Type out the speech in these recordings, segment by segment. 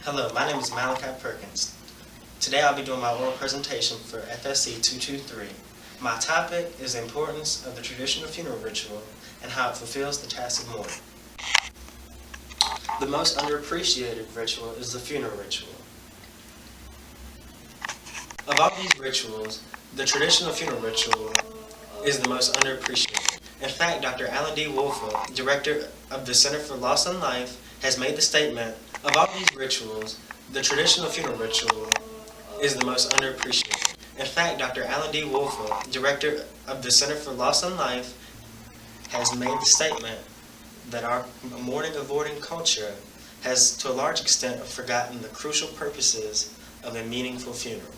Hello, my name is Malachi Perkins. Today I'll be doing my oral presentation for FSC 223. My topic is the importance of the traditional funeral ritual and how it fulfills the task of mourning. The most underappreciated ritual is the funeral ritual. Of all these rituals, the traditional funeral ritual is the most underappreciated. In fact, Dr. Alan D. Woolfolk, director of the Center for Loss and Life, has made the statement, of all these rituals, the traditional funeral ritual is the most underappreciated. In fact, Dr. Alan D. Woolfolk, director of the Center for Loss and Life, has made the statement that our mourning avoiding culture has to a large extent forgotten the crucial purposes of a meaningful funeral.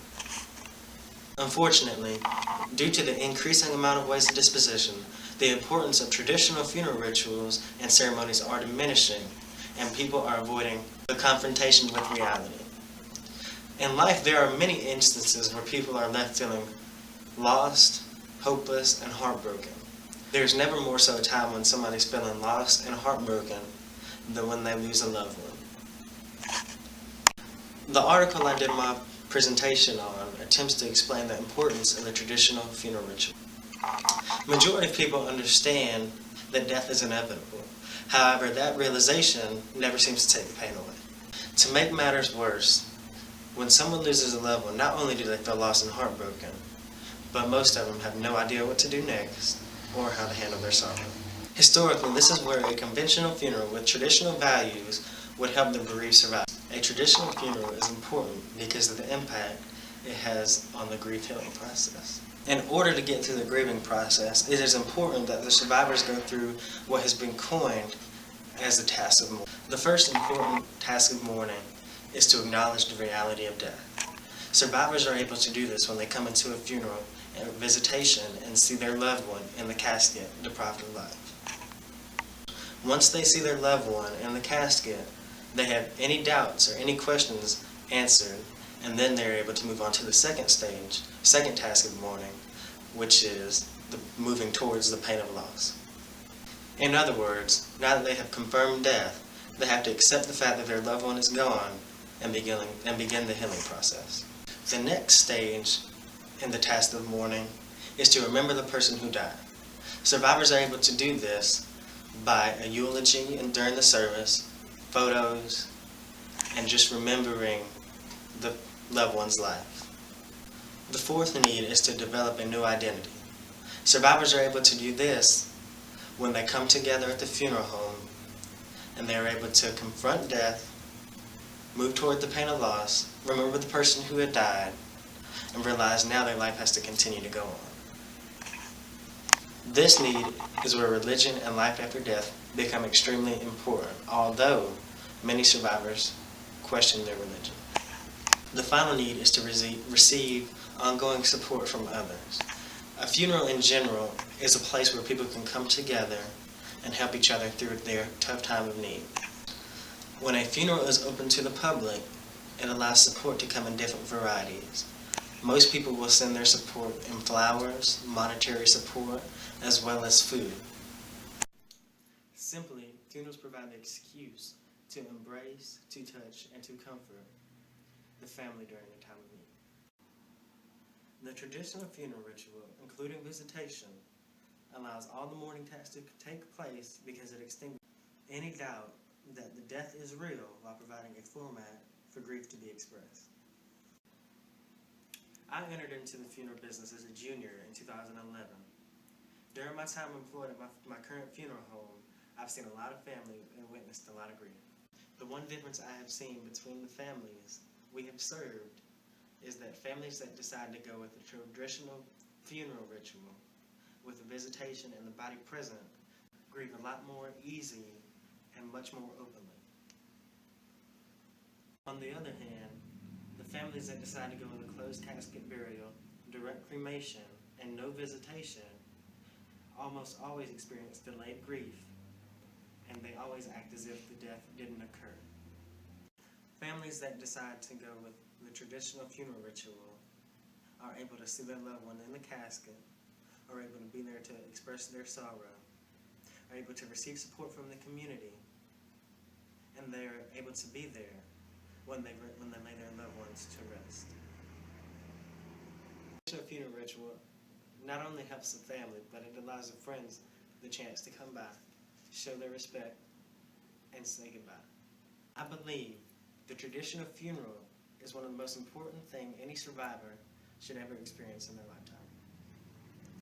Unfortunately, due to the increasing amount of waste disposition, the importance of traditional funeral rituals and ceremonies are diminishing, and people are avoiding the confrontation with reality. In life, there are many instances where people are left feeling lost, hopeless, and heartbroken. There's never more so a time when somebody's feeling lost and heartbroken than when they lose a loved one. The article I did my presentation on attempts to explain the importance of the traditional funeral ritual. Majority of people understand that death is inevitable. However, that realization never seems to take the pain away. To make matters worse, when someone loses a loved one, not only do they feel lost and heartbroken, but most of them have no idea what to do next or how to handle their sorrow. Historically, this is where a conventional funeral with traditional values would help the bereaved survive. A traditional funeral is important because of the impact it has on the grief healing process. In order to get through the grieving process, it is important that the survivors go through what has been coined as the task of mourning. The first important task of mourning is to acknowledge the reality of death. Survivors are able to do this when they come into a funeral and a visitation and see their loved one in the casket deprived of life. Once they see their loved one in the casket, they have any doubts or any questions answered, and then they're able to move on to the second stage, second task of mourning, which is moving towards the pain of loss. In other words, now that they have confirmed death, they have to accept the fact that their loved one is gone and begin the healing process. The next stage in the task of mourning is to remember the person who died. Survivors are able to do this by a eulogy and during the service, photos, and just remembering the loved one's life. The fourth need is to develop a new identity. Survivors are able to do this when they come together at the funeral home and they are able to confront death, move toward the pain of loss, remember the person who had died, and realize now their life has to continue to go on. This need is where religion and life after death become extremely important, although many survivors question their religion. The final need is to receive ongoing support from others. A funeral in general is a place where people can come together and help each other through their tough time of need. When a funeral is open to the public, it allows support to come in different varieties. Most people will send their support in flowers, monetary support, as well as food. Simply, funerals provide the excuse to embrace, to touch, and to comfort the family during a time of need. The traditional funeral ritual, including visitation, allows all the mourning tasks to take place because it extinguishes any doubt that the death is real while providing a format for grief to be expressed. I entered into the funeral business as a junior in 2011. During my time employed at my current funeral home, I've seen a lot of family and witnessed a lot of grief. The one difference I have seen between the families we have served is that families that decide to go with the traditional funeral ritual with the visitation and the body present grieve a lot more easy and much more openly. On the other hand, the families that decide to go with a closed casket burial, direct cremation, and no visitation almost always experience delayed grief, and they always act as if the death didn't occur. Families that decide to go with the traditional funeral ritual are able to see their loved one in the casket, are able to be there to express their sorrow, are able to receive support from the community, and they're able to be there when they lay their loved ones to rest. A funeral ritual not only helps the family, but it allows the friends the chance to come by, show their respect, and say goodbye. I believe the traditional funeral is one of the most important things any survivor should ever experience in their lifetime.